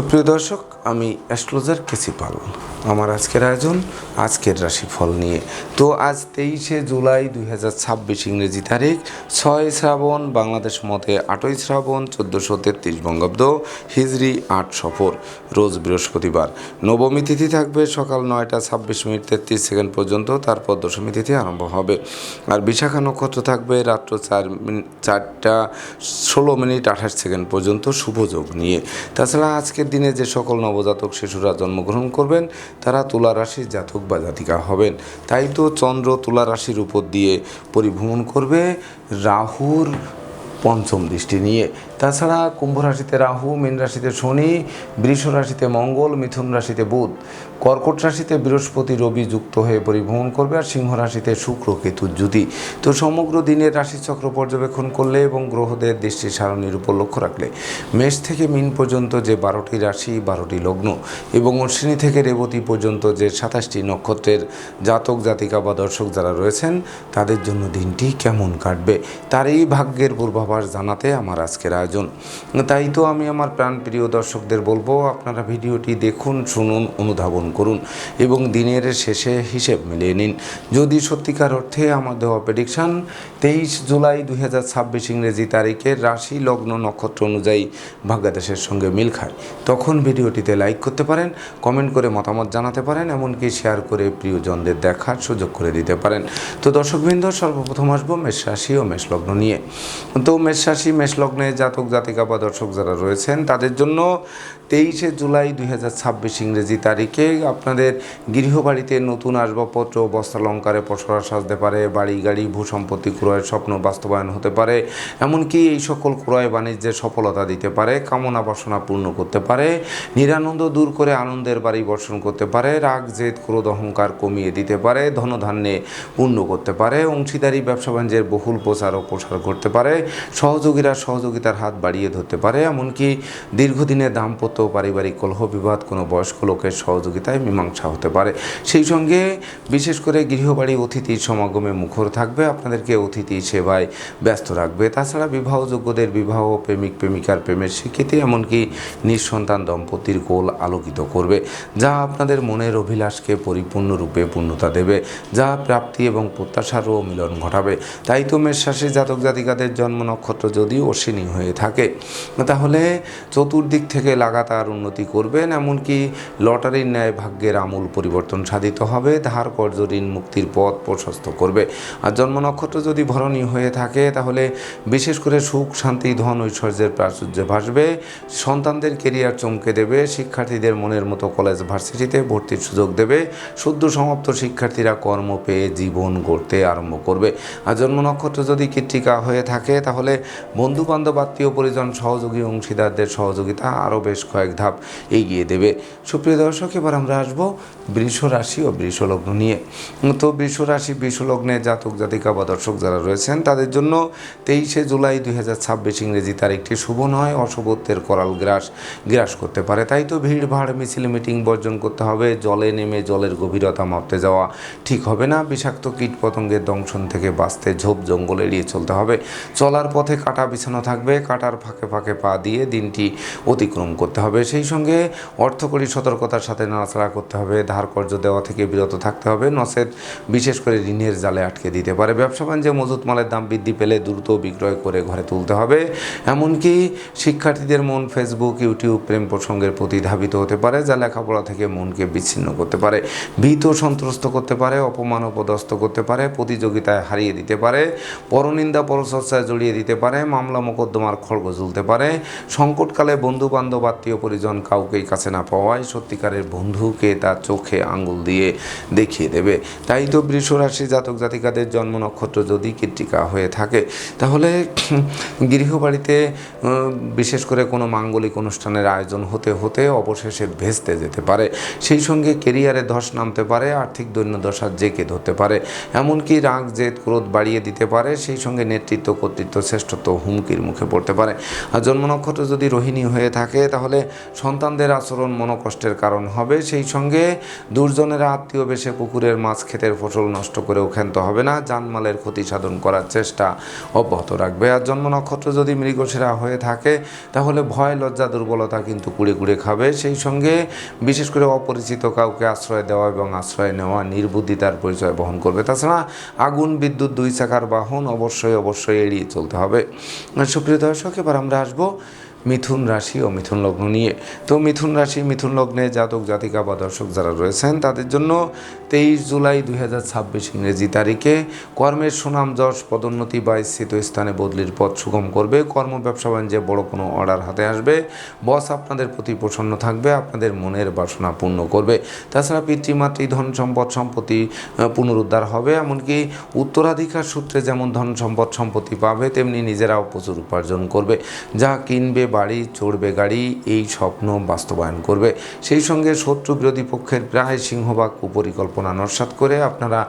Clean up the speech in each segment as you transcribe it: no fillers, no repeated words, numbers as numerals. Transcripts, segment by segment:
সুপ্রিয় দর্শক, আমি অ্যাস্ট্রোলজার কেসি পাল। আমার আজকের আয়োজন আজকের রাশিফল নিয়ে। তো আজ 23শে জুলাই 2026 ইংরেজি তারিখ, 6 শ্রাবণ, বাংলাদেশ মতে 8ই শ্রাবণ, 1433 বঙ্গাব্দ, হিজরি 8 সফর, রোজ বৃহস্পতিবার। নবমী তিথি থাকবে সকাল 9টা 26 মিনিট 33 সেকেন্ড পর্যন্ত, তারপর দশমী তিথি আরম্ভ হবে। আর বিশাখা নক্ষত্র থাকবে রাত্র 4টা 16 মিনিট 28 সেকেন্ড পর্যন্ত শুভযোগ নিয়ে। তাছাড়া আজকের দিনে যে সকল নবজাতক শিশুরা জন্মগ্রহণ করবেন তারা তুলা রাশির জাতক বা জাতিকা হবেন। তাই তো চন্দ্র তুলা রাশির উপর দিয়ে পরিভ্রমণ করবে রাহুর পঞ্চম দৃষ্টি নিয়ে। তাছাড়া কুম্ভ রাশিতে রাহু, মীন রাশিতে শনি, বৃষ রাশিতে মঙ্গল, মিথুন রাশিতে বুধ, কর্কট রাশিতে বৃহস্পতি রবি যুক্ত হয়ে পরিভ্রমণ করবে, আর সিংহ রাশিতে শুক্র কেতু জ্যোতি। তো সমগ্র দিনের রাশিচক্র পর্যবেক্ষণ করলে এবং গ্রহদের দৃষ্টি সারণীর উপর লক্ষ্য রাখলে মেষ থেকে মীন পর্যন্ত যে 12টি রাশি, 12টি লগ্ন এবং অশ্বিনী থেকে রেবতী পর্যন্ত যে 27টি নক্ষত্রের জাতক জাতিকা বা দর্শক যারা রয়েছেন তাদের জন্য দিনটি কেমন কাটবে তারই ভাগ্যের পূর্বাভাস জানাতে আমার আজকের আয়োজন। তাই তো আমি আমার প্রাণপ্রিয় দর্শকদের বলবো, আপনারা ভিডিওটি দেখুন, শুনুন, অনুধাবন করুন এবং দিনের শেষে হিসেব মিলিয়ে নিন। যদি সত্যিকার অর্থে আমার দেওয়া প্রেডিকশান 23 জুলাই 2026 ইংরেজি তারিখের রাশি লগ্ন নক্ষত্র অনুযায়ী ভাগ্যাদেশের সঙ্গে মিল খায়, তখন ভিডিওটিতে লাইক করতে পারেন, কমেন্ট করে মতামত জানাতে পারেন, এমনকি শেয়ার করে প্রিয়জনদের দেখার সুযোগ করে দিতে পারেন। তো দর্শকবৃন্দ, সর্বপ্রথম আসবো মেষ রাশি ও মেষ লগ্ন নিয়ে। তো মেষ রাশি মেষ লগ্নে জাতক জাতিকা বা দর্শক যারা রয়েছেন তাদের জন্য 23শে জুলাই 2026 ইংরেজি তারিখে আপনাদের গৃহবাড়িতে নতুন আসবাবপত্র, বস্ত্রালঙ্কারে পসরা সাজতে পারে, বাড়ি গাড়ি ভূসম্পত্তি ক্রয়ের স্বপ্ন বাস্তবায়ন হতে পারে, এমনকি এই সকল ক্রয় বাণিজ্যে সফলতা দিতে পারে, কামনা বাসনা পূর্ণ করতে পারে, নিরানন্দ দূর করে আনন্দের বাড়ি বর্ষণ করতে পারে, রাগ জেদ ক্রোধ অহংকার কমিয়ে দিতে পারে, ধনধান্যে পূর্ণ করতে পারে, অংশীদারি ব্যবসা বাণিজ্যের বহুল প্রচার ও প্রসার করতে পারে, সহযোগীরা সহযোগিতার হাত বাড়িয়ে ধরতে পারে, এমনকি দীর্ঘদিনের দাম্পত্য পারিবারিক কলহ বিবাদ কোনো বয়স্ক লোকের সহযোগিতায় মীমাংসা হতে পারে। সেই সঙ্গে বিশেষ করে গৃহবাড়ি অতিথির সমাগমে মুখর থাকবে, আপনাদেরকে অতিথি সেবায় ব্যস্ত রাখবে। তাছাড়া বিবাহযোগ্যদের বিবাহ, প্রেমিক প্রেমিকার প্রেমের স্বীকৃতি, এমনকি নিঃসন্তান দম্পতির কোল আলোকিত করবে, যা আপনাদের মনের অভিলাষকে পরিপূর্ণরূপে পূর্ণতা দেবে, যা প্রাপ্তি এবং প্রত্যাশারও মিলন ঘটাবে। তাই তো মেষ রাশির জাতক জাতিকাদের জন্ম নক্ষত্র যদি অশ্বিনী হয়ে থাকে তাহলে চতুর্দিক থেকে লাগাতার উন্নতি করবেন, এমনকি লটারির ন্যায় ভাগ্যের আমূল পরিবর্তন সাধিত হবে, ধার কর্জ ঋণ মুক্তির পথ প্রশস্ত করবে। আর জন্ম নক্ষত্র যদি ভরণী হয়ে থাকে তাহলে বিশেষ করে সুখ শান্তি ধন ঐশ্বর্যের প্রাচুর্যে ভাসবে, সন্তানদের কেরিয়ার চমকে দেবে, শিক্ষার্থীদের মনের মতো কলেজ ভার্সিটিতে ভর্তির সুযোগ দেবে, সদ্য সমাপ্ত শিক্ষার্থীরা কর্ম পেয়ে জীবন গড়তে আরম্ভ করবে। আর জন্ম নক্ষত্র যদি কৃত্তিকা হয়ে থাকে তাহলে বন্ধু বান্ধব আত্মীয় পরিজন সহযোগী অংশীদারদের সহযোগিতা আরও বেশ কয়েক ধাপ এগিয়ে দেবে। সুপ্রিয় দর্শক, এবার আমরা আসবো বৃষ রাশি ও বৃষ লগ্ন নিয়ে। তো বৃষ রাশি বৃষ লগ্নে জাতক জাতিকা বা দর্শক যারা রয়েছেন তাদের জন্য 23শে জুলাই 2026 ইংরেজি তারিখটি শুভ নয়, অশুভত্বের করাল গ্রাস করতে পারে। তাই তো ভিড় ভাড় মিছিল মিটিং বর্জন করতে হবে, জলে নেমে জলের গভীরতা মাপতে যাওয়া ঠিক হবে না, বিষাক্ত কীট পতঙ্গের দংশন থেকে বাঁচতে ঝোপ জঙ্গল এড়িয়ে চলতে হবে, চলার পথে কাঁটা বিছানো থাকবে, কাঁটার ফাঁকে ফাঁকে পা দিয়ে দিনটি অতিক্রম করতে হবে। সেই সঙ্গে অর্থকরী সতর্কতার সাথে নাড়াচাড়া করতে হবে, ধার কর্জ দেওয়া থেকে বিরত থাকতে হবে, নচেত বিশেষ করে ঋণের জালে আটকে দিতে পারে। ব্যবসা বাণিজ্যে মজুত মালের দাম বৃদ্ধি পেলে দ্রুত বিক্রয় করে ঘরে তুলতে হবে, এমনকি শিক্ষার্থীদের মন ফেসবুক ইউটিউব প্রেম প্রসঙ্গের প্রতি ধাবিত হতে পারে, যা লেখাপড়া থেকে মনকে বিচ্ছিন্ন করতে পারে, ভীত সন্ত্রস্ত করতে পারে, অপমান অপদস্থ করতে পারে, প্রতিযোগিতায় হারিয়ে দিতে পারে, পরনিন্দা পরচর্চায় জড়িয়ে দিতে পারে, মামলা মোকদ্দমার খড়গ ঝুলতে পারে, সংকটকালে বন্ধু বান্ধব আত্মীয় পরিজন কাউকেই কাছে না পাওয়ায় সত্যিকারের বন্ধুকে তার চোখে আঙ্গুল দিয়ে দেখিয়ে দেবে। তাই তো বৃষ রাশি জাতক জাতিকাদের জন্ম নক্ষত্র যদি কৃত্তিকা হয়ে থাকে তাহলে গৃহবাড়িতে বিশেষ করে কোনো মাঙ্গলিক অনুষ্ঠানের আয়োজন হতে হতে অবশেষে ভেস্তে যেতে পারে, সেই সঙ্গে কেরিয়ারে ধস নামতে পারে, আর্থিক দৈন্যদশার জেকে ধরতে পারে, এমনকি রাগ জেদ ক্রোধ বাড়িয়ে দিতে পারে, সেই সঙ্গে নেতৃত্ব কর্তৃত্ব শ্রেষ্ঠত্ব হুমকির মুখে পড়তে পারে। আর জন্ম নক্ষত্র যদি রোহিণী হয়ে থাকে তাহলে সন্তানদের আচরণ মনোকষ্টের কারণ হবে। সেই সঙ্গে দুর্জনেরা আত্মীয় বেশে পুকুরের মাছ ক্ষেতের ফসল নষ্ট করেও ক্ষান্ত হবে না, জানমালের ক্ষতি সাধন করার চেষ্টা অব্যাহত রাখবে। আর জন্ম নক্ষত্র যদি মৃগশিরা হয়ে থাকে তাহলে ভয় লজ্জা দুর্বলতা কিন্তু কুড়ে কুড়ে খাবে। সেই সঙ্গে বিশেষ করে অপরিচিত কাউকে আশ্রয় দেওয়া এবং আশ্রয় নেওয়া নির্বুদ্ধিতার পরিচয় বহন করবে। তাছাড়া আগুন বিদ্যুৎ দুই চাকার বাহন অবশ্যই এড়িয়ে চলতে হবে। সুপ্রিয় দর্শক, এবার আমরা আসবো মিথুন রাশি ও মিথুন লগ্ন নিয়ে। তো মিথুন রাশি মিথুন লগ্নে জাতক জাতিকা বা দর্শক যারা রয়েছেন তাদের জন্য 23 জুলাই 2026 ইংরেজি তারিখে কর্মের সুনাম যশ পদোন্নতি বা স্থিত স্থানে বদলির পথ সুগম করবে। কর্ম ব্যবসা বাণিজ্যে বড় কোনো অর্ডার হাতে আসবে। বস আপনাদের প্রতি প্রসন্ন থাকবে, আপনাদের মনের বাসনা পূর্ণ করবে। তাছাড়া পিতৃমাতৃ ধন সম্পদ সম্পত্তি পুনরুদ্ধার হবে। এমনকি উত্তরাধিকার সূত্রে যেমন ধন সম্পদ সম্পত্তি পাবে তেমনি নিজেরাও প্রচুর উপার্জন করবে। যা কিনবে বাড়ি চড়বে গাড়ি, এই স্বপ্ন বাস্তবায়ন করবে। সেই সঙ্গে শত্রু বিরোধী পক্ষের প্রায় সিংহভাগ কুপরিকল্পনা নস্যাৎ করে আপনারা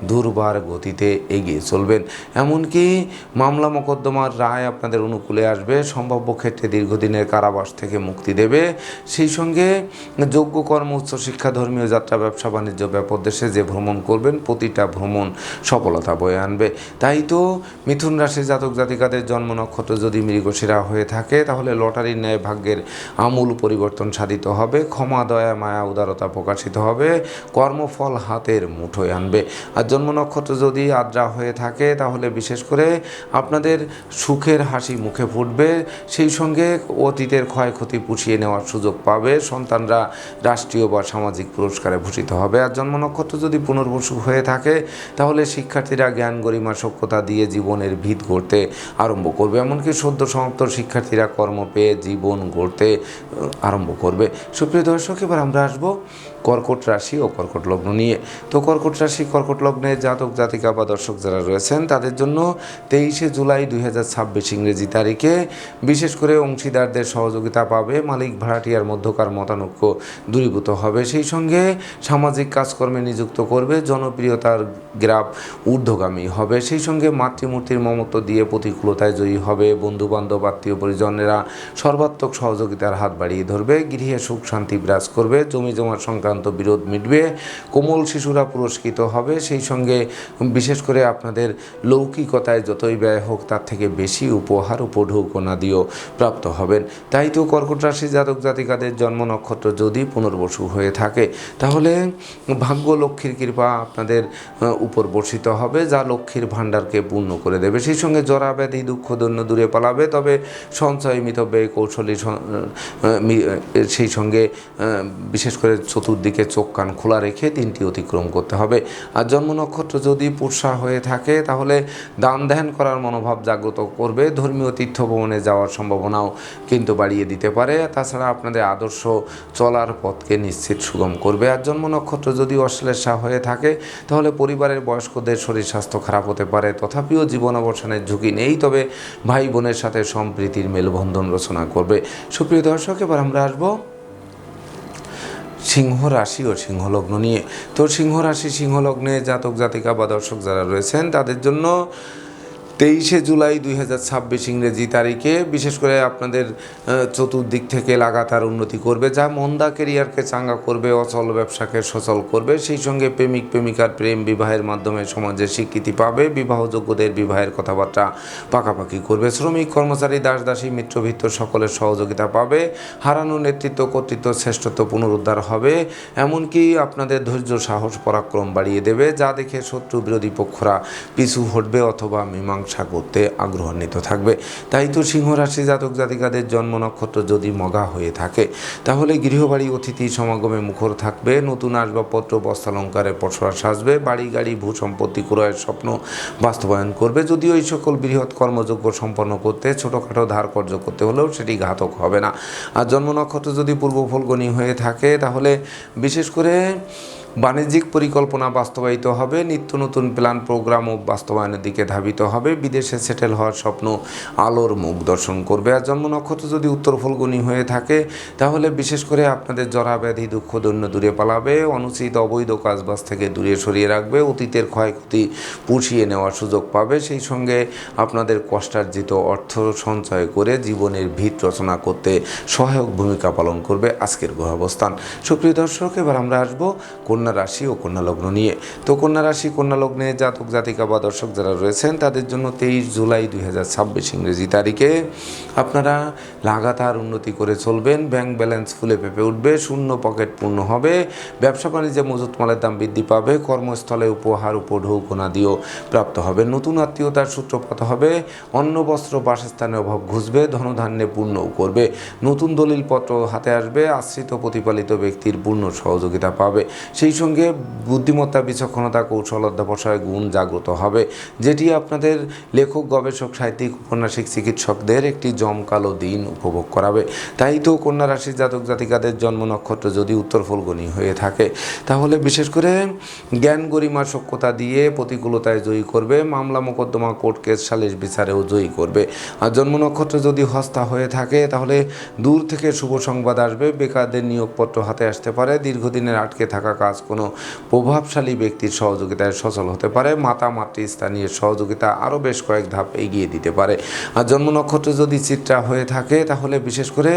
দুর্বার গতিতে এগিয়ে চলবেন। এমনকি মামলা মোকদ্দমার রায় আপনাদের অনুকূলে আসবে। সম্ভাব্য ক্ষেত্রে দীর্ঘদিনের কারাবাস থেকে মুক্তি দেবে। সেই সঙ্গে যোগ্য কর্ম উচ্চশিক্ষা ধর্মীয় যাত্রা ব্যবসা বাণিজ্য ব্যাপদেশে যে ভ্রমণ করবেন প্রতিটা ভ্রমণ সফলতা বয়ে আনবে। তাই তো মিথুন রাশির জাতক জাতিকাদের জন্ম নক্ষত্র যদি মৃগশিরা হয়ে থাকে তাহলে লটারির ন্যায় ভাগ্যের আমূল পরিবর্তন সাধিত হবে। ক্ষমা দয়া মায়া উদারতা প্রকাশিত হবে। কর্মফল হাতের মুঠোয় আনবে। আর জন্ম নক্ষত্র যদি আদ্রা হয়ে থাকে তাহলে বিশেষ করে আপনাদের সুখের হাসি মুখে ফুটবে। সেই সঙ্গে অতীতের ক্ষয়ক্ষতি পুষিয়ে নেওয়ার সুযোগ পাবে। সন্তানরা রাষ্ট্রীয় বা সামাজিক পুরস্কারে ভূষিত হবে। আর জন্ম নক্ষত্র যদি পুনর্বসু হয়ে থাকে তাহলে শিক্ষার্থীরা জ্ঞান গরিমা সক্ষতা দিয়ে জীবনের ভিত গড়তে আরম্ভ করবে। এমনকি সদ্য সমাপ্ত শিক্ষার্থীরা কর্ম পেয়ে জীবন গড়তে আরম্ভ করবে। সুপ্রিয় দর্শক, এবার আমরা আসবো কর্কট রাশি ও কর্কট লগ্ন নিয়ে। তো কর্কট রাশি কর্কট লগ্নের জাতক জাতিকা বা দর্শক যারা রয়েছেন তাদের জন্য 23 জুলাই 2026 ইংরেজি তারিখে বিশেষ করে অংশীদারদের সহযোগিতা পাবে। মালিক ভাড়াটিয়ার মধ্যকার মতানৈক্য দূরীভূত হবে। সেই সঙ্গে সামাজিক কাজকর্মে নিযুক্ত করবে। জনপ্রিয়তার গ্রাফ ঊর্ধ্বগামী হবে। সেই সঙ্গে মাতৃমূর্তির মমত্ব দিয়ে প্রতিকূলতায় জয়ী হবে। বন্ধুবান্ধব আত্মীয় পরিজনেরা সর্বাত্মক সহযোগিতার হাত বাড়িয়ে ধরবে। গৃহে সুখ শান্তি বিরাজ করবে। জমি জমার সংক্রান্ত বিরোধ মিটবে। কোমল শিশুরা পুরস্কৃত হবে। সেই সঙ্গে বিশেষ করে আপনাদের লৌকিকতায় যতই ব্যয় হোক তার থেকে বেশি উপহার উপঢৌকনাদিও প্রাপ্ত হবেন। তাই তো কর্কট রাশি জাতক জাতিকাদের জন্ম নক্ষত্র যদি পুনর্বসু হয়ে থাকে তাহলে ভাগ্য লক্ষ্মীর কৃপা আপনাদের উপর বর্ষিত হবে, যা লক্ষ্মীর ভাণ্ডারকে পূর্ণ করে দেবে। সেই সঙ্গে জরা ব্যাধি দুঃখ দৈন্য দূরে পালাবে। তবে সঞ্চয় মিতব্যয় কৌশলী সেই সঙ্গে বিশেষ করে চতুর্দিকে চোখ কান খোলা রেখে দিনটি অতিক্রম করতে হবে। আর জন্ম নক্ষত্র যদি পুরসা হয়ে থাকে তাহলে দান ধ্যান করার মনোভাব জাগ্রত করবে। ধর্মীয় তীর্থ ভ্রমণে যাওয়ার সম্ভাবনাও কিন্তু বাড়িয়ে দিতে পারে। তাছাড়া আপনাদের আদর্শ চলার পথকে নিশ্চিত সুগম করবে। আর জন্ম নক্ষত্র যদি অশ্লেষা হয়ে থাকে তাহলে পরিবারের বয়স্কদের শরীর স্বাস্থ্য খারাপ হতে পারে। তথাপিও জীবন অবসানের ঝুঁকি নেই। তবে ভাই বোনের সাথে সম্প্রীতির মেলবন্ধন রচনা করবে। সুপ্রিয় দর্শক, এবার আমরা আসবো সিংহ রাশি ও সিংহ লগ্ন নিয়ে। তো সিংহ রাশি সিংহ লগ্নে জাতক জাতিকা বা দর্শক যারা রয়েছেন তাদের জন্য 23 জুলাই 2026 ইংরেজি তারিখে বিশেষ করে আপনাদের চতুর্দিক থেকে লাগাতার উন্নতি করবে, যা মন্দা কেরিয়ারকে চাঙ্গা করবে, অচল ব্যবসাকে সচল করবে। সেই সঙ্গে প্রেমিক প্রেমিকার প্রেম বিবাহের মাধ্যমে সমাজে স্বীকৃতি পাবে। বিবাহযোগ্যদের বিবাহের কথাবার্তা পাকাপাকি করবে। শ্রমিক কর্মচারী দাস দাসী মিত্রভিত্ত সকলের সহযোগিতা পাবে। হারানো নেতৃত্ব কর্তৃত্ব শ্রেষ্ঠত্ব পুনরুদ্ধার হবে। এমনকি আপনাদের ধৈর্য সাহস পরাক্রম বাড়িয়ে দেবে, যা দেখে শত্রু বিরোধী পক্ষরা পিছু হটবে অথবা মীমাংসা করতে আগ্রহান্বিত থাকবে। তাই তো সিংহ রাশি জাতক জাতিকাদের জন্ম নক্ষত্র যদি মগা হয়ে থাকে তাহলে গৃহবাড়ি অতিথি সমাগমে মুখর থাকবে। নতুন আসবাবপত্র বস্ত্রালঙ্কারের পসরা সাজবে। বাড়ি গাড়ি ভূ সম্পত্তি ক্রয়ের স্বপ্ন বাস্তবায়ন করবে। যদিও এই সকল বৃহৎ কর্মযোগ্য সম্পন্ন করতে ছোটোখাটো ধার কর্য করতে হলেও সেটি ঘাতক হবে না। আর জন্ম নক্ষত্র যদি পূর্ব ফলগণী হয়ে থাকে তাহলে বিশেষ করে বাণিজ্যিক পরিকল্পনা বাস্তবায়িত হবে, নিত্য নতুন প্ল্যান প্রোগ্রাম ও বাস্তবায়নের দিকে ধাবিত হবে, বিদেশে সেটেল হওয়ার স্বপ্ন আলোর মুখ দর্শন করবে। আর জন্ম নক্ষত্র যদি উত্তর ফল্গুনী হয়ে থাকে তাহলে বিশেষ করে আপনাদের জরা ব্যাধি দুঃখ দৈন্য দূরে পালাবে, অনুচিত অবৈধ কাজবাজ থেকে দূরে সরিয়ে রাখবে, অতীতের ক্ষয়ক্ষতি পুষিয়ে নেওয়ার সুযোগ পাবে, সেই সঙ্গে আপনাদের কষ্টার্জিত অর্থ সঞ্চয় করে জীবনের ভিত রচনা করতে সহায়ক ভূমিকা পালন করবে আজকের গ্রহ অবস্থান। সুপ্রিয় দর্শক, এবার আমরা আসবো কন্যা রাশি ও কন্যা লগ্ন নিয়ে। তো কন্যা রাশি কন্যা লগ্নে জাতক জাতিকা বা দর্শক যারা রয়েছেন তাদের জন্য 23 জুলাই 2026 ইংরেজি তারিখে আপনারা লাগাতার উন্নতি করে চলবেন, ব্যাংক ব্যালেন্স ফুলে পেঁপে উঠবে, শূন্য পকেট পূর্ণ হবে, ব্যবসা বাণিজ্যে মজুত মালের দাম বৃদ্ধি পাবে, কর্মস্থলে উপহার উপঢৌকনাদিও প্রাপ্ত হবে, নতুন আত্মীয়তার সূত্রপাত হবে, অন্ন বস্ত্র বাসস্থানের অভাব ঘুচবে, ধনধান্যে পূর্ণও করবে, নতুন দলিলপত্র হাতে আসবে, আশ্রিত প্রতিপালিত ব্যক্তির পূর্ণ সহযোগিতা পাবে, সেই সঙ্গে বুদ্ধিমত্তা বিচক্ষণতা কৌশল অধ্যবসায় গুণ জাগ্রত হবে, যেটি আপনাদের লেখক গবেষক সাহিত্যিক উপন্যাসিক চিকিৎসকদের একটি জমকালো দিন উপভোগ করাবে। তাই তো কন্যা রাশির জাতক জাতিকাদের জন্ম নক্ষত্র যদি উত্তর ফল্গুনী হয়ে থাকে তাহলে বিশেষ করে জ্ঞান গরিমা সক্ষতা দিয়ে প্রতিকূলতায় জয়ী করবে, মামলা মোকদ্দমা কোর্ট কেস সালিশ বিচারেও জয়ী করবে। আর জন্ম নক্ষত্র যদি হস্তা হয়ে থাকে তাহলে দূর থেকে শুভ সংবাদ আসবে, বেকারদের নিয়োগপত্র হাতে আসতে পারে, দীর্ঘদিনের আটকে থাকা কাজ কোনো প্রভাবশালী ব্যক্তির সহযোগিতায় সচল হতে পারে, মাতা মাতৃস্থানীয় সহযোগিতা আরও বেশ কয়েক ধাপ এগিয়ে দিতে পারে। আর জন্ম নক্ষত্র যদি চিত্রা হয়ে থাকে তাহলে বিশেষ করে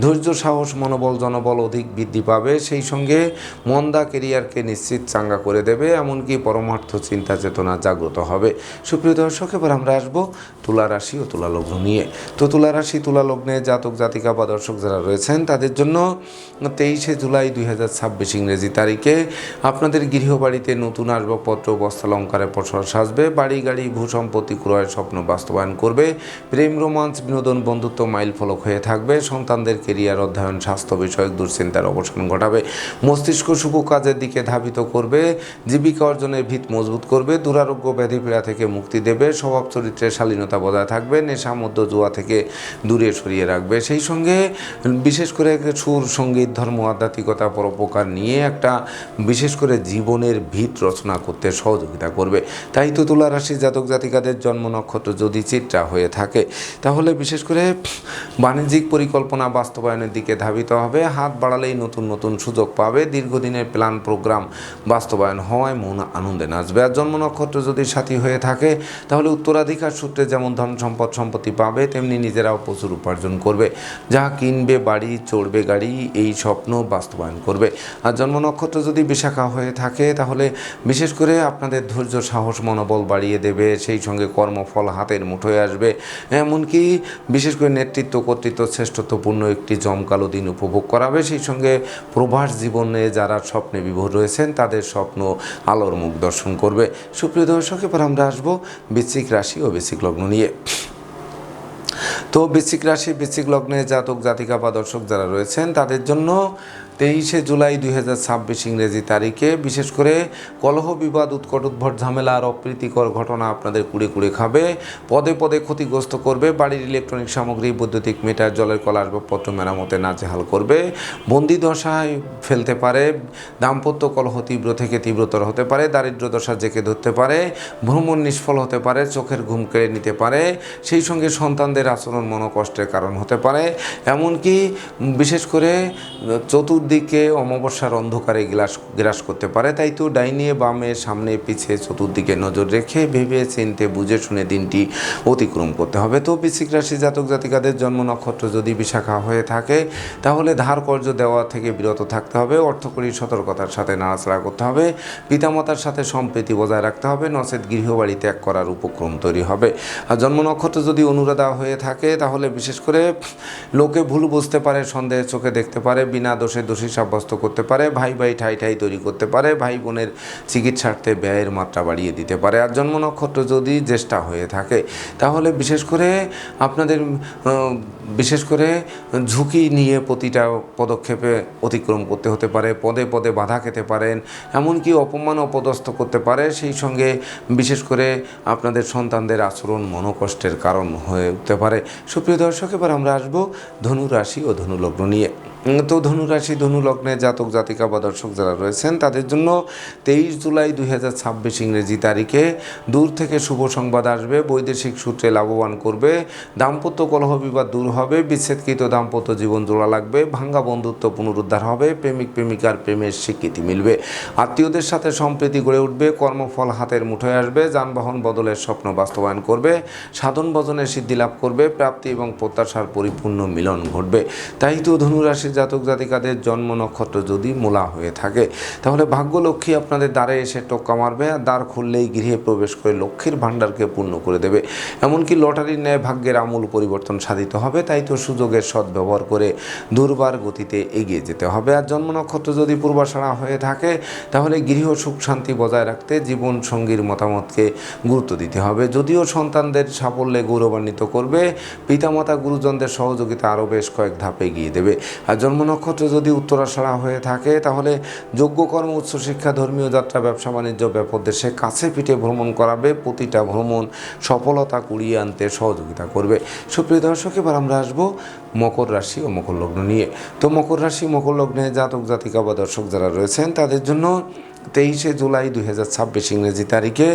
ধৈর্য সাহস মনোবল জনবল অধিক বৃদ্ধি পাবে, সেই সঙ্গে মন্দা কেরিয়ারকে নিশ্চিত চাঙ্গা করে দেবে, এমনকি পরমার্থ চিন্তা চেতনা জাগ্রত হবে। সুপ্রিয় দর্শক, এবার আমরা আসবো তুলা রাশি ও তুলা লগ্ন নিয়ে। তো তুলা রাশি তুলা লগ্নে জাতক জাতিকা বা দর্শক যারা রয়েছেন তাদের জন্য 23 জুলাই 2026 ইংরেজি তারিখে আপনাদের গৃহবাড়িতে নতুন আসবাবপত্র বস্ত্রালঙ্কারে প্রসার সাজবে, বাড়ি গাড়ি ভূ সম্পত্তি ক্রয়ের স্বপ্ন বাস্তবায়ন করবে, প্রেম রোমাঞ্চ বিনোদন বন্ধুত্ব মাইল ফলক হয়ে থাকবে, সন্তানদের কেরিয়ার অধ্যয়ন স্বাস্থ্য বিষয়ক দুশ্চিন্তার অবসান ঘটাবে, মস্তিষ্ক শুভ কাজের দিকে ধাবিত করবে, জীবিকা অর্জনের ভিত মজবুত করবে, দুরারোগ্য ব্যাধি পীড়া থেকে মুক্তি দেবে, স্বভাব চরিত্রের শালীনতা বজায় থাকবে, নেশা মধ্য জুয়া থেকে দূরে সরিয়ে রাখবে, সেই সঙ্গে বিশেষ করে সুর সঙ্গীত ধর্ম আধ্যাত্মিকতা পরোপকার নিয়ে একটা বিশেষ করে জীবনের ভিত রচনা করতে সহযোগিতা করবে। তাই তো তুলা রাশির জাতক জাতিকাদের জন্ম নক্ষত্র যদি চিত্রা হয়ে থাকে তাহলে বিশেষ করে বাণিজ্যিক পরিকল্পনা বাস্তবায়নের দিকে ধাবিত হবে, হাত বাড়ালেই নতুন নতুন সুযোগ পাবে, দীর্ঘদিনের প্ল্যান প্রোগ্রাম বাস্তবায়ন হওয়ায় মন আনন্দে নাচবে। আর জন্ম নক্ষত্র যদি সাথী হয়ে থাকে তাহলে উত্তরাধিকার সূত্রে যেমন ধন সম্পদ সম্পত্তি পাবে তেমনি নিজেরাও প্রচুর উপার্জন করবে, যা কিনবে বাড়ি চড়বে গাড়ি এই স্বপ্ন বাস্তবায়ন করবে। আর জন্ম নক্ষত্র যদি বিশাখা হয়ে থাকে তাহলে বিশেষ করে আপনাদের ধৈর্য সাহস মনোবল বাড়িয়ে দেবে, সেই সঙ্গে কর্মফল হাতের মুঠোয় আসবে, এমনকি বিশেষ করে নেতৃত্ব কর্তৃত্ব শ্রেষ্ঠত্বপূর্ণ একটি জমকালো দিন উপভোগ করাবে, সেই সঙ্গে প্রবাস জীবনে যারা স্বপ্নে বিভোর রয়েছেন তাদের স্বপ্ন আলোর মুখ দর্শন করবে। সুপ্রিয় দর্শক, এবার আমরা আসবো বৃশ্চিক রাশি ও বৃশ্চিক লগ্ন নিয়ে। তো বৃশ্চিক রাশি বৃশ্চিক লগ্নে জাতক জাতিকা বা দর্শক যারা রয়েছেন তাদের জন্য 23 জুলাই 2026 ইংরেজি তারিখে বিশেষ করে কলহ বিবাদ উৎকট উদ্ভট ঝামেলা আর অপ্রীতিকর ঘটনা আপনাদের কুড়ে কুড়ে খাবে, পদে পদে ক্ষতিগ্রস্ত করবে, বাড়ির ইলেকট্রনিক সামগ্রী বৈদ্যুতিক মিটার জলের কল আসবাবপত্র মেরামতে নাজেহাল করবে, বন্দি দশায় ফেলতে পারে, দাম্পত্য কলহ তীব্র থেকে তীব্রতর হতে পারে, দারিদ্র দশা জেঁকে ধরতে পারে, ভ্রমণ নিষ্ফল হতে পারে, চোখের ঘুম কেড়ে নিতে পারে, সেই সঙ্গে সন্তানদের আচরণ মনোকষ্টের কারণ হতে পারে, এমনকি বিশেষ করে চতুর্দিকে অমাবস্যার অন্ধকারে গ্রাস করতে পারে। তাই তো ডাইনে বামে সামনে পিছিয়ে চতুর্দিকে নজর রেখে ভেবে চিনতে বুঝে শুনে দিনটি অতিক্রম করতে হবে। তো বৃশ্চিক রাশি জাতক জাতিকাদের জন্ম নক্ষত্র যদি বিশাখা হয়ে থাকে তাহলে ধার কর্জ দেওয়া থেকে বিরত থাকতে হবে, অর্থকরী সতর্কতার সাথে নাড়াচাড়া করতে হবে, পিতামাতার সাথে সম্প্রীতি বজায় রাখতে হবে, নচেত গৃহবাড়ি ত্যাগ করার উপক্রম তৈরি হবে। আর জন্ম নক্ষত্র যদি অনুরাধা হয়ে থাকে তাহলে বিশেষ করে লোকে ভুল বুঝতে পারে, সন্দেহের চোখে দেখতে পারে, বিনা দোষে দোষী সাব্যস্ত করতে পারে, ভাই ভাই ঠাই ঠাই তৈরি করতে পারে, ভাই বোনের চিকিৎসার্থে ব্যয়ের মাত্রা বাড়িয়ে দিতে পারে। আর জন্ম নক্ষত্র যদি জ্যেষ্ঠা হয়ে থাকে তাহলে বিশেষ করে আপনাদের বিশেষ করে ঝুঁকি নিয়ে প্রতিটা পদক্ষেপে অতিক্রম করতে হতে পারে, পদে পদে বাধা খেতে পারেন, এমনকি অপমান অপদস্থ করতে পারে, সেই সঙ্গে বিশেষ করে আপনাদের সন্তানদের আচরণ মনোকষ্টের কারণ হয়ে উঠতে পারে। সুপ্রিয় দর্শক, এবার আমরা আসবো ধনু রাশি ও ধনু লগ্ন নিয়ে। তো ধনুরাশি ধনু লগ্নে জাতক জাতিকা বা দর্শক যারা রয়েছেন তাদের জন্য 23 জুলাই 2026 ইংরেজি তারিখে দূর থেকে শুভ সংবাদ আসবে, বৈদেশিক সূত্রে লাভবান করবে, দাম্পত্য কলহ বিবাদ দূর হবে, বিচ্ছেদকৃত দাম্পত্য জীবন জোড়া লাগবে, ভাঙ্গা বন্ধুত্ব পুনরুদ্ধার হবে, প্রেমিক প্রেমিকার প্রেমের স্বীকৃতি মিলবে, আত্মীয়দের সাথে সম্প্রীতি গড়ে উঠবে, কর্মফল হাতের মুঠোয় আসবে, যানবাহন বদলের স্বপ্ন বাস্তবায়ন করবে, সাধন ভজনের সিদ্ধি লাভ করবে, প্রাপ্তি এবং প্রত্যাশার পরিপূর্ণ মিলন ঘটবে। তাই তো ধনুরাশির জাতক জাতিকাদের জন্ম নক্ষত্র যদি মূলা হয়ে থাকে তাহলে ভাগ্যলক্ষ্মী আপনাদের দ্বারে এসে টোক্কা মারবে, আর দ্বার খুললেই গৃহে প্রবেশ করে লক্ষ্মীর ভাণ্ডারকে পূর্ণ করে দেবে। এমনকি লটারির ন্যায় ভাগ্যের আমূল পরিবর্তন সাধিত হবে। তাই তো সুযোগের সদ্ব্যবহার করে দুর্বার গতিতে এগিয়ে যেতে হবে। আর জন্ম নক্ষত্র যদি পূর্বাষাঢ়া হয়ে থাকে তাহলে গৃহ সুখ শান্তি বজায় রাখতে জীবন সঙ্গীর মতামতকে গুরুত্ব দিতে হবে। যদিও সন্তানদের সাফল্যে গৌরবান্বিত করবে, পিতামাতা গুরুজনদের সহযোগিতা আরও বেশ কয়েক ধাপ এগিয়ে দেবে। আর জন্ম নক্ষত্র যদি উত্তরাষাঢ়া হয়ে থাকে তাহলে যোগ্যকর্ম, উচ্চশিক্ষা, ধর্মীয় যাত্রা, ব্যবসা বাণিজ্য, ব্যাপক দেশে কাছে পিঠে ভ্রমণ করাবে, প্রতিটা ভ্রমণ সফলতা কুড়িয়ে আনতে সহযোগিতা করবে। সুপ্রিয় দর্শক, এবার আমরা আসবো মকর রাশি ও মকর লগ্ন নিয়ে। তো মকর রাশি মকর লগ্নে জাতক জাতিকা বা দর্শক যারা রয়েছেন তাদের জন্য 23 জুলাই 2026 ইংরেজি তারিখে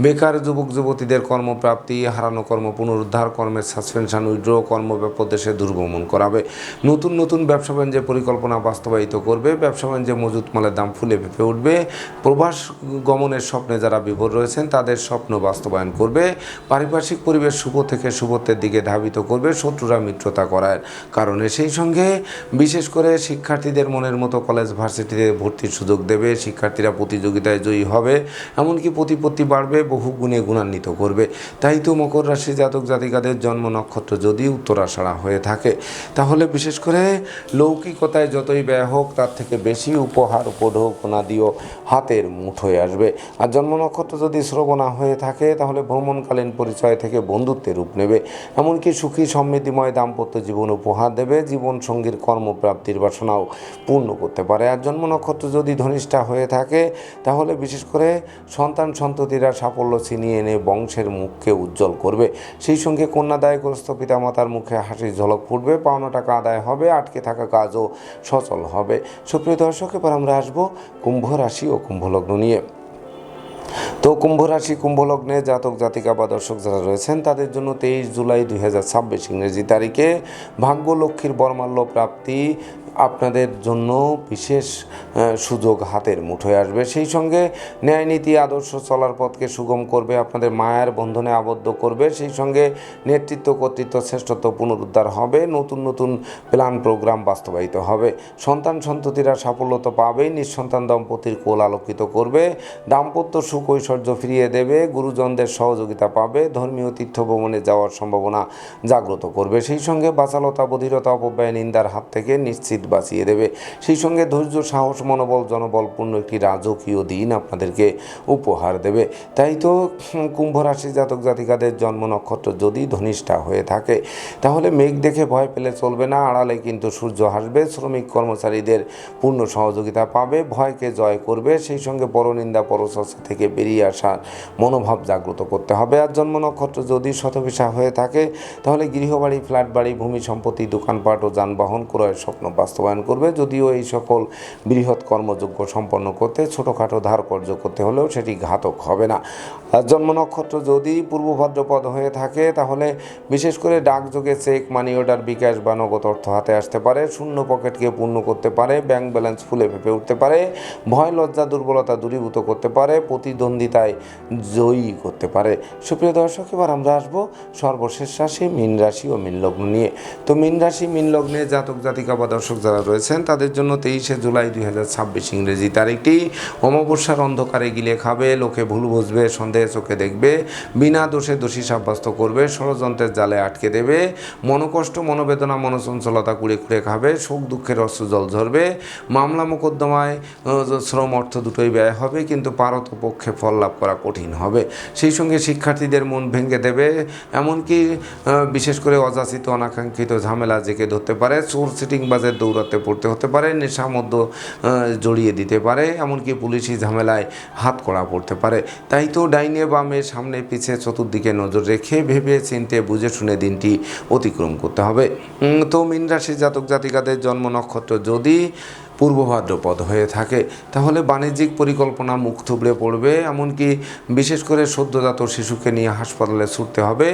বেকার যুবক যুবতীদের কর্মপ্রাপ্তি, হারানো কর্ম পুনরুদ্ধার, কর্মের সাসপেনশন উইথড্র, কর্মব্যাপদেশে দুর্গমন করাবে, নতুন নতুন ব্যবসা বাণিজ্যের পরিকল্পনা বাস্তবায়িত করবে, ব্যবসা বাণিজ্যে মজুত মালের দাম ফুলে ফেঁপে উঠবে, প্রবাস গমনের স্বপ্নে যারা বিভোর রয়েছেন তাদের স্বপ্ন বাস্তবায়ন করবে, পারিপার্শ্বিক পরিবেশ শুভ থেকে শুভত্বের দিকে ধাবিত করবে, শত্রুরা মিত্রতা করার কারণে। সেই সঙ্গে বিশেষ করে শিক্ষার্থীদের মনের মতো কলেজ ভার্সিটিতে ভর্তির সুযোগ দেবে, শিক্ষার্থীরা প্রতিযোগিতায় জয়ী হবে, এমনকি প্রতিপত্তি বাড়বে, বহু গুণে গুণান্বিত করবে। তাই তো মকর রাশি জাতক জাতিকাদের জন্ম নক্ষত্র যদি উত্তরাষাঢ়া হয়ে থাকে তাহলে বিশেষ করে লৌকিকতায় যতই ব্যয় হোক তার থেকে বেশি উপহার উপঢৌকনাদিও হাতের মুঠোয় আসবে। আর জন্ম নক্ষত্র যদি শ্রবণা হয়ে থাকে তাহলে ভ্রমণকালীন পরিচয় থেকে বন্ধুত্বের রূপ নেবে, এমনকি সুখী সমৃদ্ধিময় দাম্পত্য জীবন উপহার দেবে, জীবন সঙ্গীর কর্মপ্রাপ্তির বাসনাও পূর্ণ করতে পারে। আর জন্ম নক্ষত্র যদি ধনিষ্ঠা হয়ে থাকে তাহলে বিশেষ করে সন্তান সন্ততিরা সাফল্য ছিনিয়ে এনে বংশের মুখকে উজ্জ্বল করবে। সেই সঙ্গে কন্যাদায়গ্রস্ত পিতামাতার মুখে হাসির ঝলক ফুটবে, পাওনা টাকা আদায় হবে, আটকে থাকা কাজও সচল হবে। সুপ্রিয় দর্শক, এবার আমরা আসবো কুম্ভ রাশি ও কুম্ভ লগ্ন নিয়ে। তো কুম্ভ রাশি কুম্ভ লগ্নে জাতক জাতিকা বা দর্শক যারা রয়েছেন তাদের জন্য 23 জুলাই 2026 ইংরেজি তারিখে ভাগ্য লক্ষ্মীর বরমাল্য প্রাপ্তি, আপনাদের জন্য বিশেষ সুযোগ হাতের মুঠোয় আসবে। সেই সঙ্গে ন্যায় নীতি আদর্শ চলার পথকে সুগম করবে, আপনাদের মায়ার বন্ধনে আবদ্ধ করবে। সেই সঙ্গে নেতৃত্ব কর্তৃত্ব শ্রেষ্ঠত্ব পুনরুদ্ধার হবে, নতুন নতুন প্ল্যান প্রোগ্রাম বাস্তবায়িত হবে, সন্তান সন্ততিরা সাফল্য তো পাবেই, নিঃসন্তান দম্পতির কোল আলোকিত করবে, দাম্পত্য সুখ ঐশ্বর্য ফিরিয়ে দেবে, গুরুজনদের সহযোগিতা পাবে, ধর্মীয় তীর্থ ভ্রমণে যাওয়ার সম্ভাবনা জাগ্রত করবে। সেই সঙ্গে বাচালতা বধিরতা অপব্যয় নিন্দার হাত থেকে নিশ্চিত বাঁচিয়ে দেবে। সেই সঙ্গে ধৈর্য সাহস মনোবল জনবলপূর্ণ একটি রাজকীয় দিন আপনাদেরকে উপহার দেবে। তাই তো কুম্ভ রাশি জাতক জাতিকাদের জন্ম নক্ষত্র যদি ধনিষ্ঠা হয়ে থাকে তাহলে মেঘ দেখে ভয় পেলে চলবে না, আড়ালে কিন্তু সূর্য হাসবে, শ্রমিক কর্মচারীদের পূর্ণ সহযোগিতা পাবে, ভয়কে জয় করবে। সেই সঙ্গে পরনিন্দা পরচর্চা থেকে বেরিয়ে আসার মনোভাব জাগ্রত করতে হবে। আর জন্ম নক্ষত্র যদি শতভিসা হয়ে থাকে তাহলে গৃহবাড়ি, ফ্ল্যাট বাড়ি, ভূমি সম্পত্তি, দোকানপাট ও যানবাহন ক্রয়ের স্বপ্ন বাস্তবায়ন করবে। যদিও এই সকল বৃহৎ কর্মযোগ্য সম্পন্ন করতে ছোটোখাটো ধার কর্য করতে হলেও সেটি ঘাতক হবে না। আর জন্ম নক্ষত্র যদি পূর্ব ভাদ্রপদ হয়ে থাকে তাহলে বিশেষ করে ডাকযোগে চেক, মানি অর্ডার, বিকাশ বা নগদ অর্থ হাতে আসতে পারে, শূন্য পকেটকে পূর্ণ করতে পারে, ব্যাংক ব্যালেন্স ফুলে ফেঁপে উঠতে পারে, ভয় লজ্জা দুর্বলতা দূরীভূত করতে পারে, প্রতিদ্বন্দ্বিতায় জয়ী করতে পারে। সুপ্রিয় দর্শক, এবার আমরা আসবো সর্বশেষ রাশি মীন রাশি ও মীন লগ্ন নিয়ে। তো মীন রাশি মীন লগ্নে জাতক জাতিকা বা দর্শক যারা রয়েছেন তাদের জন্য 23 জুলাই 2026 ইংরেজি তারিখটি অমাবস্যার অন্ধকারে গিলে খাবে, লোকে ভুল বুঝবে, সন্দেহে চোখে দেখবে, বিনা দোষে দোষী সাব্যস্ত করবে, ষড়যন্ত্রের জালে আটকে দেবে, মনোকষ্ট মনোবেদনা মনোচঞ্চলতা কুড়ে কুড়ে খাবে, শোক দুঃখের অশ্রু জল ঝরবে, মামলা মোকদ্দমায় শ্রম অর্থ দুটোই ব্যয় হবে কিন্তু পারতপক্ষে ফল লাভ করা কঠিন হবে। সেই সঙ্গে শিক্ষার্থীদের মন ভেঙে দেবে, এমনকি বিশেষ করে অযাচিত অনাকাঙ্ক্ষিত ঝামেলা জেঁকে ধরতে পারে, চোর সিটিংবাজের দৌড়াতে পড়তে হতে পারে, নেশা মধ্য জড়িয়ে দিতে পারে, এমনকি পুলিশি ঝামেলায় হাত করা পড়তে পারে। তাই তো ডাইনে বামে সামনে পিছে চতুর্দিকে নজর রেখে ভেবে চিনতে বুঝে শুনে দিনটি অতিক্রম করতে হবে। তো মীন রাশির জাতক জাতিকাদের জন্ম নক্ষত্র যদি পূর্ব ভাদ্রপদ হয়ে থাকে তাহলে বাণিজ্যিক পরিকল্পনা মুখ থুবড়ে পড়বে, এমনকি বিশেষ করে সদ্যজাত শিশুকে নিয়ে হাসপাতালে ছুটতে হবে।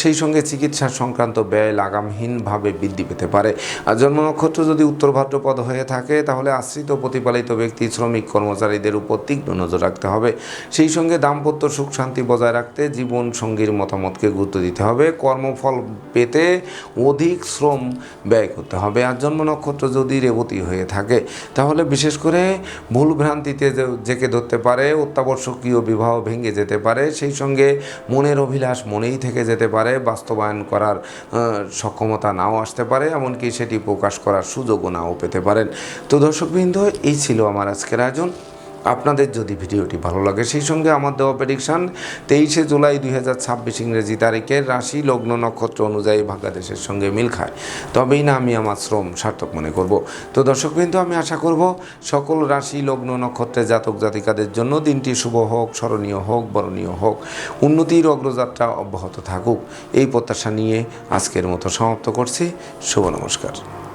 সেই সঙ্গে চিকিৎসা সংক্রান্ত ব্যয় লাগামহীনভাবে বৃদ্ধি পেতে পারে। আর জন্ম নক্ষত্র যদি উত্তর ভাদ্রপদ হয়ে থাকে তাহলে আশ্রিত প্রতিপালিত ব্যক্তি শ্রমিক কর্মচারীদের উপর তীক্ষ্ণ নজর রাখতে হবে। সেই সঙ্গে দাম্পত্য সুখ শান্তি বজায় রাখতে জীবন সঙ্গীর মতামতকে গুরুত্ব দিতে হবে। কর্মফল পেতে অধিক শ্রম ব্যয় করতে হবে। আর জন্ম নক্ষত্র যদি রেবতী হয়ে থাকে তাহলে বিশেষ করে ভুল ভ্রান্তিতে জেঁকে ধরতে পারে, অত্যাবশ্যকীয় বিবাহ ভেঙে যেতে পারে, সেই সঙ্গে মনের অভিলাষ মনেই থেকে যেতে পারে, বাস্তবায়ন করার সক্ষমতা নাও আসতে পারে, এমনকি সেটি প্রকাশ করার সুযোগও নাও পেতে পারেন। তো দর্শকবৃন্দ, এই ছিল আমার আজকের আয়োজন। আপনাদের যদি ভিডিওটি ভালো লাগে সেই সঙ্গে আমার দেওয়া প্রেডিকশান 23শে জুলাই 2026 ইংরেজি তারিখের রাশি লগ্ন নক্ষত্র অনুযায়ী ভাগ্যাদেশের সঙ্গে মিল খায়, তবেই না আমি আমার শ্রম সার্থক মনে করব। তো দর্শকবৃন্দ, আমি আশা করব সকল রাশি লগ্ন নক্ষত্রের জাতক জাতিকাদের জন্য দিনটি শুভ হোক, স্মরণীয় হোক, বরণীয় হোক, উন্নতির অগ্রযাত্রা অব্যাহত থাকুক, এই প্রত্যাশা নিয়ে আজকের মতো সমাপ্ত করছি। শুভ নমস্কার।